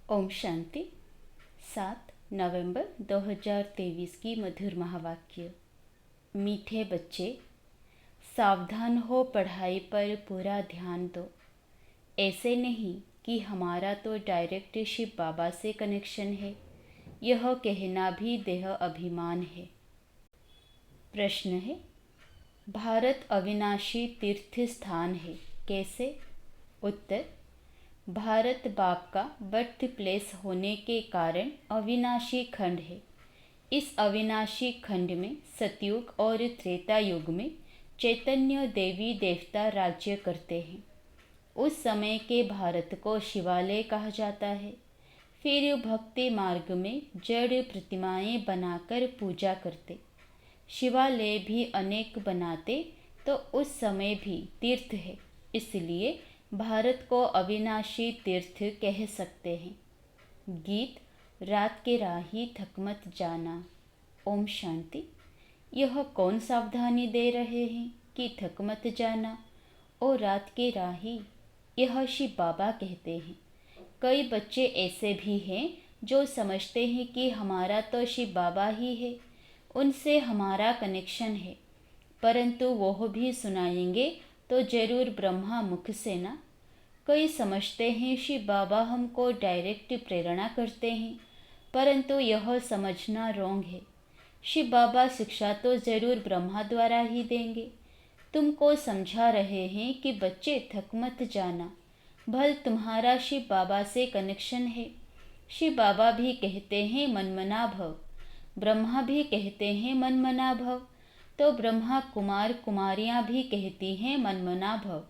ओम शांति। 7 नवंबर 2023 की मधुर महावाक्य। मीठे बच्चे, सावधान हो, पढ़ाई पर पूरा ध्यान दो। ऐसे नहीं कि हमारा तो डायरेक्ट शिव बाबा से कनेक्शन है, यह कहना भी देह अभिमान है। प्रश्न है, भारत अविनाशी तीर्थ स्थान है, कैसे? उत्तर, भारत बाप का बर्थ प्लेस होने के कारण अविनाशी खंड है। इस अविनाशी खंड में सतयुग और त्रेता युग में चैतन्य देवी देवता राज्य करते हैं। उस समय के भारत को शिवालय कहा जाता है। फिर भक्ति मार्ग में जड़ प्रतिमाएं बनाकर पूजा करते। शिवालय भी अनेक बनाते तो उस समय भी तीर्थ है, इसलिए भारत को अविनाशी तीर्थ कह सकते हैं। गीत, रात के राही थक मत जाना। ओम शांति। यह कौन सावधानी दे रहे हैं कि थक मत जाना और रात के राही? यह शिव बाबा कहते हैं। कई बच्चे ऐसे भी हैं जो समझते हैं कि हमारा तो शिव बाबा ही है, उनसे हमारा कनेक्शन है, परंतु वह भी सुनाएंगे तो जरूर ब्रह्मा मुख से ना। कई समझते हैं शिव बाबा हमको डायरेक्ट प्रेरणा करते हैं, परंतु यह समझना रॉन्ग है। शिव बाबा शिक्षा तो जरूर ब्रह्मा द्वारा ही देंगे। तुमको समझा रहे हैं कि बच्चे थक मत जाना, भल तुम्हारा शिव बाबा से कनेक्शन है। शिव बाबा भी कहते हैं मनमना भव, ब्रह्मा भी कहते हैं मनमना भव, तो ब्रह्मा कुमार कुमारियां भी कहती हैं मनमना भव,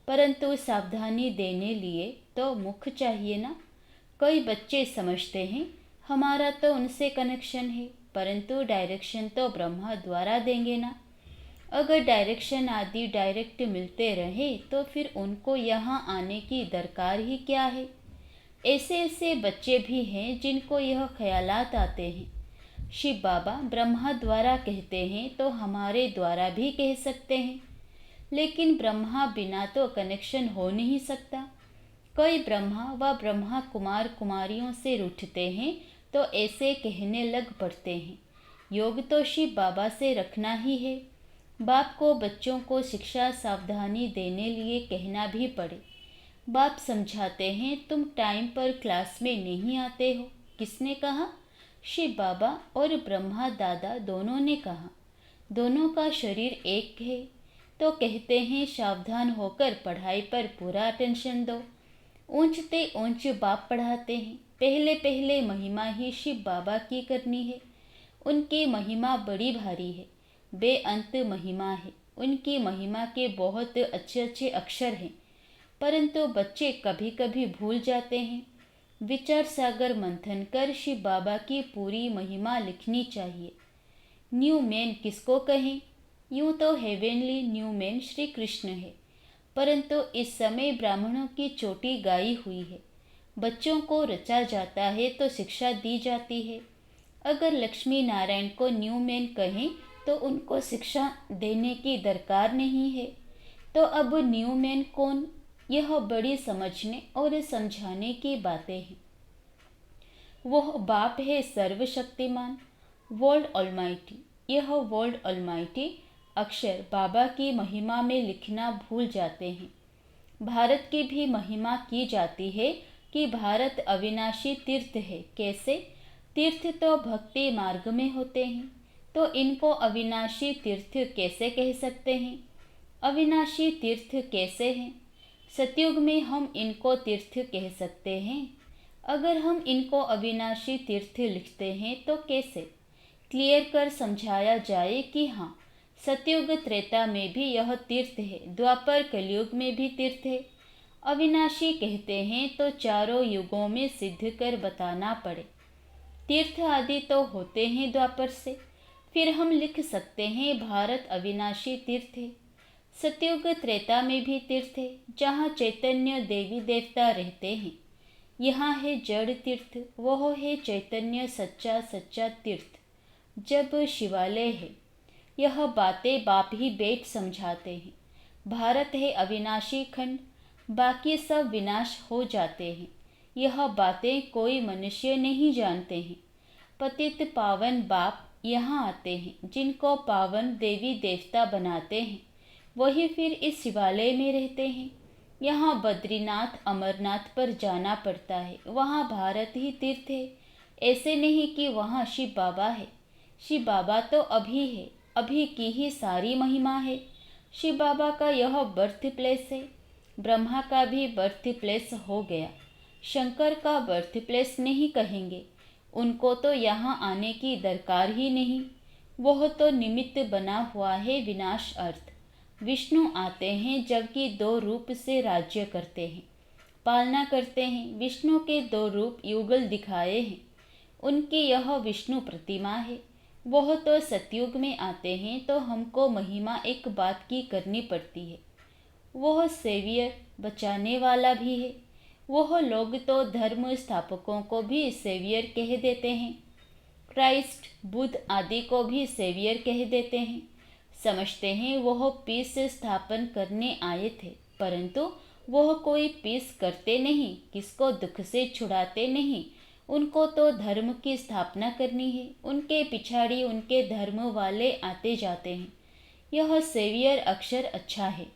परंतु सावधानी देने लिए तो मुख चाहिए ना। कई बच्चे समझते हैं हमारा तो उनसे कनेक्शन है, परंतु डायरेक्शन तो ब्रह्मा द्वारा देंगे ना। अगर डायरेक्शन आदि डायरेक्ट मिलते रहे तो फिर उनको यहाँ आने की दरकार ही क्या है? ऐसे ऐसे बच्चे भी हैं जिनको यह ख्यालात आते हैं शिव बाबा ब्रह्मा द्वारा कहते हैं तो हमारे द्वारा भी कह सकते हैं, लेकिन ब्रह्मा बिना तो कनेक्शन हो नहीं सकता। कई ब्रह्मा व ब्रह्मा कुमार कुमारियों से रूठते हैं तो ऐसे कहने लग पड़ते हैं योग तो शिव बाबा से रखना ही है। बाप को बच्चों को शिक्षा सावधानी देने लिए कहना भी पड़े। बाप समझाते हैं तुम टाइम पर क्लास में नहीं आते हो। किसने कहा? शिव बाबा और ब्रह्मा दादा दोनों ने कहा। दोनों का शरीर एक है तो कहते हैं सावधान होकर पढ़ाई पर पूरा अटेंशन दो। ऊंचते ऊंच बाप पढ़ाते हैं। पहले पहले महिमा ही शिव बाबा की करनी है। उनकी महिमा बड़ी भारी है, बेअंत महिमा है। उनकी महिमा के बहुत अच्छे अच्छे अक्षर हैं, परंतु बच्चे कभी कभी भूल जाते हैं। विचार सागर मंथन कर शिव बाबा की पूरी महिमा लिखनी चाहिए। न्यू मैन किसको कहें? यूं तो heavenly new man Shri Krishna है, परंतु इस समय ब्राह्मणों की चोटी गाई हुई है। बच्चों को रचा जाता है तो शिक्षा दी जाती है। अगर लक्ष्मी नारायण को न्यू मैन कहें तो उनको शिक्षा देने की दरकार नहीं है। तो अब न्यू मैन कौन? यह बड़ी समझने और समझाने की बातें हैं। वह बाप है सर्वशक्तिमान, वर्ल्ड ऑलमाइटी। यह वर्ल्ड ऑलमाइटी अक्षर बाबा की महिमा में लिखना भूल जाते हैं। भारत की भी महिमा की जाती है कि भारत अविनाशी तीर्थ है। कैसे? तीर्थ तो भक्ति मार्ग में होते हैं, तो इनको अविनाशी तीर्थ कैसे कह सकते हैं? अविनाशी तीर्थ कैसे हैं? सतयुग में हम इनको तीर्थ कह सकते हैं। अगर हम इनको अविनाशी तीर्थ लिखते हैं तो कैसे? क्लियर कर समझाया जाए कि हाँ, सतयुग त्रेता में भी यह तीर्थ है, द्वापर कलयुग में भी तीर्थ है। अविनाशी कहते हैं तो चारों युगों में सिद्ध कर बताना पड़े। तीर्थ आदि तो होते हैं द्वापर से, फिर हम लिख सकते हैं भारत अविनाशी तीर्थ है। सतयुग त्रेता में भी तीर्थ है, जहाँ चैतन्य देवी देवता रहते हैं। यहाँ है जड़ तीर्थ, वह है चैतन्य सच्चा सच्चा तीर्थ जब शिवालय है। यह बातें बाप ही बैठ समझाते हैं। भारत है अविनाशी खंड, बाकी सब विनाश हो जाते हैं। यह बातें कोई मनुष्य नहीं जानते हैं। पतित पावन बाप यहाँ आते हैं, जिनको पावन देवी देवता बनाते हैं, वही फिर इस शिवालय में रहते हैं। यहाँ बद्रीनाथ अमरनाथ पर जाना पड़ता है, वहाँ भारत ही तीर्थ है। ऐसे नहीं कि वहाँ शिव बाबा है। शिव बाबा तो अभी है, अभी की ही सारी महिमा है। शिव बाबा का यह बर्थ प्लेस है। ब्रह्मा का भी बर्थ प्लेस हो गया, शंकर का बर्थ प्लेस नहीं कहेंगे। उनको तो यहाँ आने की दरकार ही नहीं। वह तो निमित्त बना हुआ है विनाश अर्थ। विष्णु आते हैं जबकि 2 रूप से राज्य करते हैं, पालना करते हैं। विष्णु के 2 रूप युगल दिखाए हैं, उनकी यह विष्णु प्रतिमा है। वह तो सतयुग में आते हैं, तो हमको महिमा एक बात की करनी पड़ती है। वह सेवियर बचाने वाला भी है। वह लोग तो धर्म स्थापकों को भी सेवियर कह देते हैं, क्राइस्ट बुद्ध आदि को भी सेवियर कह देते हैं। समझते हैं वह पीस स्थापन करने आए थे, परंतु वह कोई पीस करते नहीं, किसको दुख से छुड़ाते नहीं। उनको तो धर्म की स्थापना करनी है, उनके पिछाड़ी उनके धर्म वाले आते जाते हैं। यह सेवियर अक्षर अच्छा है,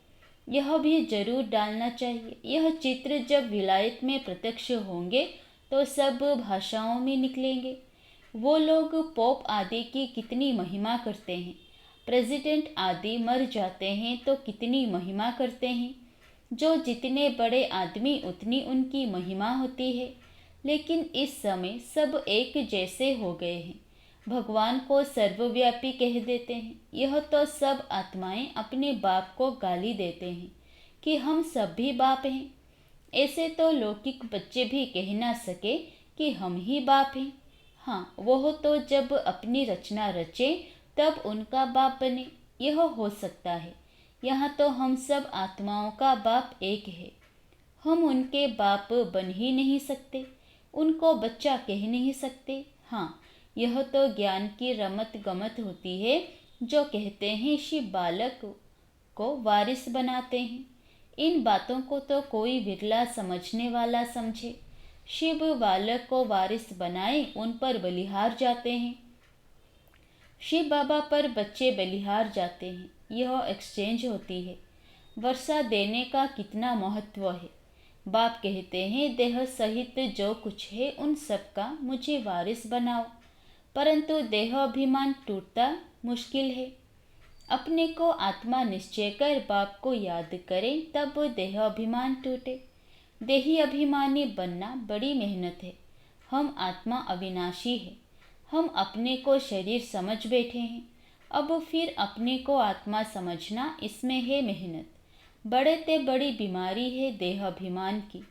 यह भी जरूर डालना चाहिए। यह चित्र जब विलायत में प्रत्यक्ष होंगे तो सब भाषाओं में निकलेंगे। वो लोग पोप आदि की कितनी महिमा करते हैं, प्रेसिडेंट आदि मर जाते हैं तो कितनी महिमा करते हैं। जो जितने बड़े आदमी उतनी उनकी महिमा होती है। लेकिन इस समय सब एक जैसे हो गए हैं, भगवान को सर्वव्यापी कह देते हैं। यह तो सब आत्माएं अपने बाप को गाली देते हैं कि हम सब भी बाप हैं। ऐसे तो लौकिक बच्चे भी कह ना सके कि हम ही बाप हैं। हाँ, वह तो जब अपनी रचना रचे तब उनका बाप बने, यह हो सकता है। यहाँ तो हम सब आत्माओं का बाप एक है। हम उनके बाप बन ही नहीं सकते, उनको बच्चा कह नहीं सकते। हाँ, यह तो ज्ञान की रमत गमत होती है। जो कहते हैं शिव बालक को वारिस बनाते हैं, इन बातों को तो कोई विरला समझने वाला समझे। शिव बालक को वारिस बनाए, उन पर बलिहार जाते हैं। शिव बाबा पर बच्चे बलिहार जाते हैं, यह एक्सचेंज होती है। वर्षा देने का कितना महत्व है। बाप कहते हैं देह सहित जो कुछ है उन सब का मुझे वारिस बनाओ, परंतु देह अभिमान टूटता मुश्किल है। अपने को आत्मा निश्चय कर बाप को याद करें, तब देह अभिमान टूटे। देही अभिमानी बनना बड़ी मेहनत है। हम आत्मा अविनाशी है। हम अपने को शरीर समझ बैठे हैं, अब फिर अपने को आत्मा समझना, इसमें है मेहनत। बड़े ते बड़ी बीमारी है देह अभिमान की।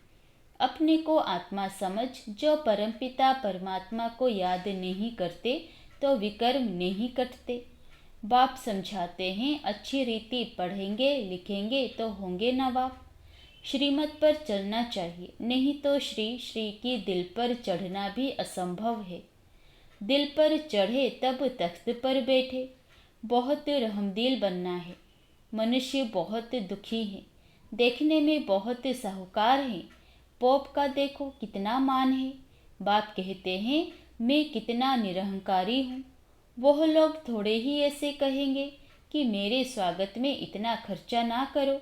अपने को आत्मा समझ, जो परमपिता परमात्मा को याद नहीं करते तो विकर्म नहीं कटते। बाप समझाते हैं अच्छी रीति पढ़ेंगे लिखेंगे तो होंगे नवाब। श्रीमत पर चलना चाहिए, नहीं तो श्री श्री की दिल पर चढ़ना भी असंभव है। दिल पर चढ़े तब तख्त पर बैठे। बहुत रहमदिल बनना है। मनुष्य बहुत दुखी है, देखने में बहुत साहूकार है। पोप का देखो कितना मान है। बाप कहते हैं मैं कितना निरहंकारी हूँ। वह लोग थोड़े ही ऐसे कहेंगे कि मेरे स्वागत में इतना खर्चा ना करो।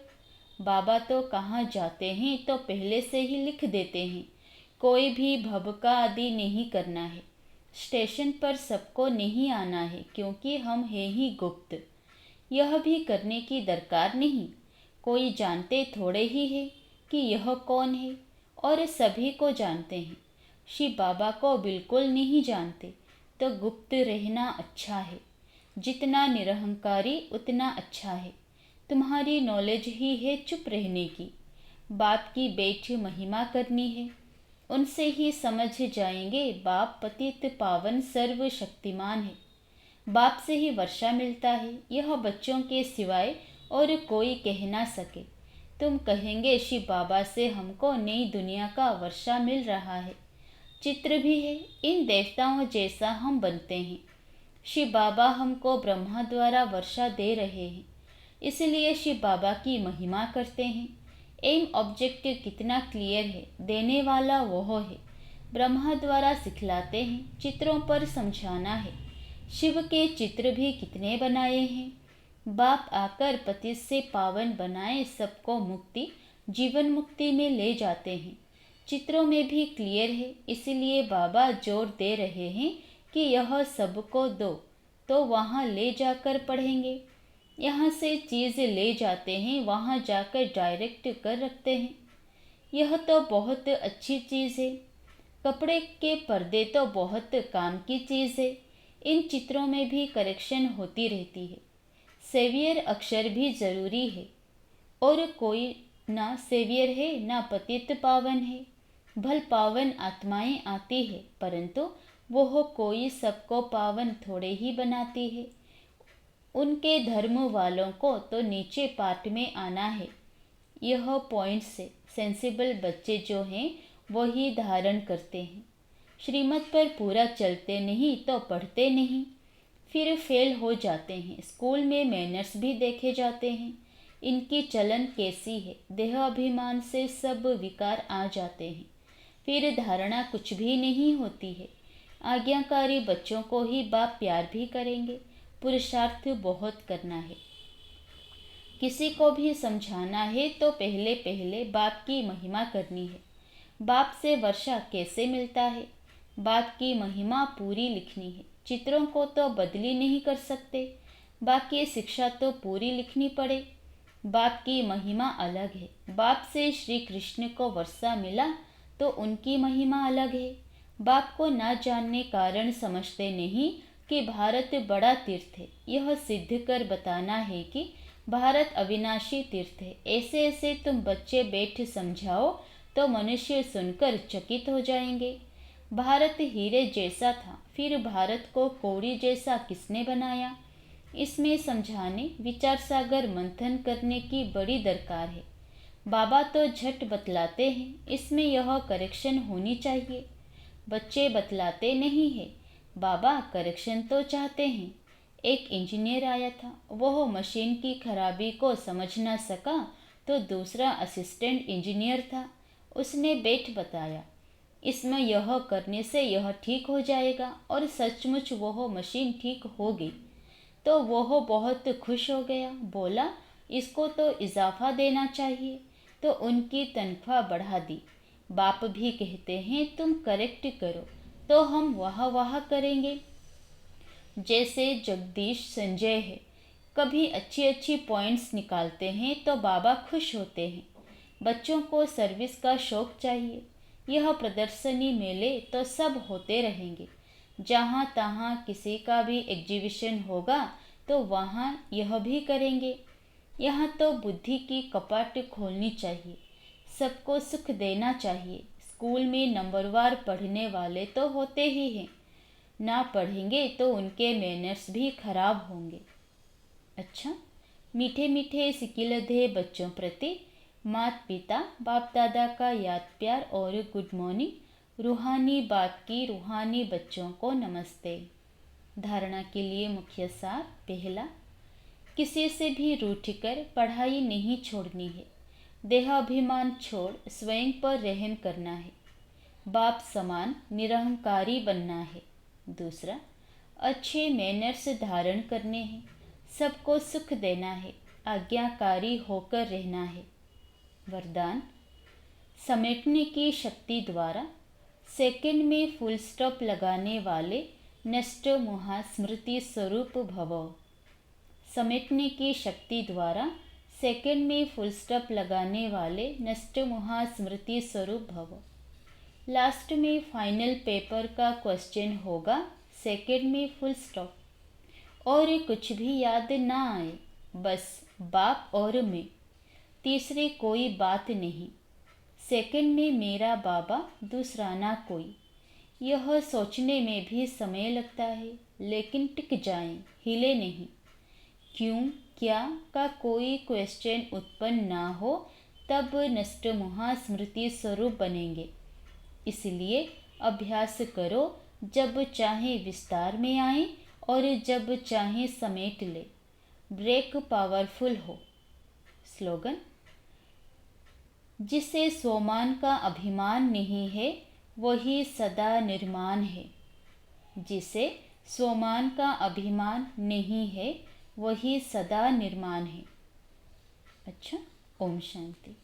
बाबा तो कहाँ जाते हैं तो पहले से ही लिख देते हैं, कोई भी भभका आदि नहीं करना है। स्टेशन पर सबको नहीं आना है, क्योंकि हम हैं ही गुप्त। यह भी करने की दरकार नहीं। कोई जानते थोड़े ही है कि यह कौन है, और सभी को जानते हैं। शिव बाबा को बिल्कुल नहीं जानते तो गुप्त रहना अच्छा है। जितना निरहंकारी उतना अच्छा है। तुम्हारी नॉलेज ही है चुप रहने की। बाप की बैठ महिमा करनी है, उनसे ही समझ जाएंगे बाप पतित पावन सर्वशक्तिमान है। बाप से ही वर्षा मिलता है, यह बच्चों के सिवाय और कोई कह ना सके। तुम कहेंगे शिव बाबा से हमको नई दुनिया का वर्षा मिल रहा है। चित्र भी है, इन देवताओं जैसा हम बनते हैं। शिव बाबा हमको ब्रह्मा द्वारा वर्षा दे रहे हैं, इसलिए शिव बाबा की महिमा करते हैं। एम ऑब्जेक्ट कितना क्लियर है, देने वाला वह है। ब्रह्मा द्वारा सिखलाते हैं, चित्रों पर समझाना है। शिव के चित्र भी कितने बनाए हैं। बाप आकर पति से पावन बनाए सबको मुक्ति, जीवन मुक्ति में ले जाते हैं। चित्रों में भी क्लियर है, इसलिए बाबा जोर दे रहे हैं कि यह सबको दो, तो वहाँ ले जाकर पढ़ेंगे। यहाँ से चीज़ ले जाते हैं, वहाँ जाकर डायरेक्ट कर रखते हैं। यह तो बहुत अच्छी चीज़ है। कपड़े के पर्दे तो बहुत काम की चीज़ है। इन चित्रों में भी करेक्शन होती रहती है। सेवियर अक्षर भी ज़रूरी है, और कोई ना सेवियर है ना पतित पावन है। भल पावन आत्माएं आती है, परंतु वह कोई सबको पावन थोड़े ही बनाती है। उनके धर्म वालों को तो नीचे पार्ट में आना है। यह पॉइंट से सेंसिबल बच्चे जो हैं वही धारण करते हैं। श्रीमत पर पूरा चलते नहीं तो पढ़ते नहीं, फिर फेल हो जाते हैं। स्कूल में मैनर्स भी देखे जाते हैं। इनकी चलन कैसी है, देह अभिमान से सब विकार आ जाते हैं। फिर धारणा कुछ भी नहीं होती है। आज्ञाकारी बच्चों को ही बाप प्यार भी करेंगे। पुरुषार्थ बहुत करना है। किसी को भी समझाना है तो पहले पहले बाप की महिमा करनी है। बाप से वर्षा कैसे मिलता है, बाप की महिमा पूरी लिखनी है। चित्रों को तो बदली नहीं कर सकते, बाकी शिक्षा तो पूरी लिखनी पड़े। बाप की महिमा अलग है। बाप से श्री कृष्ण को वर्षा मिला तो उनकी महिमा अलग है। बाप को ना जानने कारण समझते नहीं कि भारत बड़ा तीर्थ है। यह सिद्ध कर बताना है कि भारत अविनाशी तीर्थ है। ऐसे ऐसे तुम बच्चे बैठ समझाओ तो मनुष्य सुनकर चकित हो जाएंगे। भारत हीरे जैसा था, फिर भारत को कौड़ी जैसा किसने बनाया? इसमें समझाने, विचार सागर मंथन करने की बड़ी दरकार है। बाबा तो झट बतलाते हैं, इसमें यह करेक्शन होनी चाहिए। बच्चे बतलाते नहीं है, बाबा करेक्शन तो चाहते हैं। एक इंजीनियर आया था, वह मशीन की खराबी को समझ ना सका तो दूसरा असिस्टेंट इंजीनियर था, उसने बैठ बताया, इसमें यह करने से यह ठीक हो जाएगा, और सचमुच वह मशीन ठीक हो गई। तो वह बहुत खुश हो गया, बोला इसको तो इजाफा देना चाहिए, तो उनकी तनख्वाह बढ़ा दी। बाप भी कहते हैं तुम करेक्ट करो तो हम वाह वाह करेंगे। जैसे जगदीश संजय है, कभी अच्छी अच्छी पॉइंट्स निकालते हैं तो बाबा खुश होते हैं। बच्चों को सर्विस का शौक चाहिए। यह प्रदर्शनी मेले तो सब होते रहेंगे। जहाँ तहाँ किसी का भी एग्जीबिशन होगा तो वहाँ यह भी करेंगे। यहाँ तो बुद्धि की कपाट खोलनी चाहिए, सबको सुख देना चाहिए। स्कूल में नंबरवार पढ़ने वाले तो होते ही हैं, ना पढ़ेंगे तो उनके मैनर्स भी खराब होंगे। अच्छा, मीठे मीठे सिकिलधे बच्चों प्रति माता पिता बाप दादा का याद प्यार और गुड मॉर्निंग। रूहानी बाप की रूहानी बच्चों को नमस्ते। धारणा के लिए मुख्य सार। पहला, किसी से भी रूठकर पढ़ाई नहीं छोड़नी है। देह अभिमान छोड़ स्वयं पर रहम करना है। बाप समान निरहंकारी बनना है। दूसरा, अच्छे मैनर्स धारण करने हैं। सबको सुख देना है, आज्ञाकारी होकर रहना है। वरदान, समेटने की शक्ति द्वारा सेकंड में फुल स्टॉप लगाने वाले नष्ट महास्मृति स्वरूप भव। समेटने की शक्ति द्वारा सेकंड में फुल स्टॉप लगाने वाले नष्ट महास्मृति स्वरूप भव। लास्ट में फाइनल पेपर का क्वेश्चन होगा सेकंड में फुल स्टॉप, और कुछ भी याद ना आए, बस बाप और मैं, तीसरी कोई बात नहीं। सेकंड में मेरा बाबा, दूसरा ना कोई। यह सोचने में भी समय लगता है, लेकिन टिक जाएं, हिले नहीं। क्यों क्या का कोई क्वेश्चन उत्पन्न ना हो तब नष्ट महास्मृति स्वरूप बनेंगे। इसलिए अभ्यास करो, जब चाहे विस्तार में आए और जब चाहे समेट ले। ब्रेक पावरफुल हो। स्लोगन, जिसे स्वमान का अभिमान नहीं है वही सदा निर्माण है। जिसे स्वमान का अभिमान नहीं है वही सदा निर्माण है। अच्छा, ओम शांति।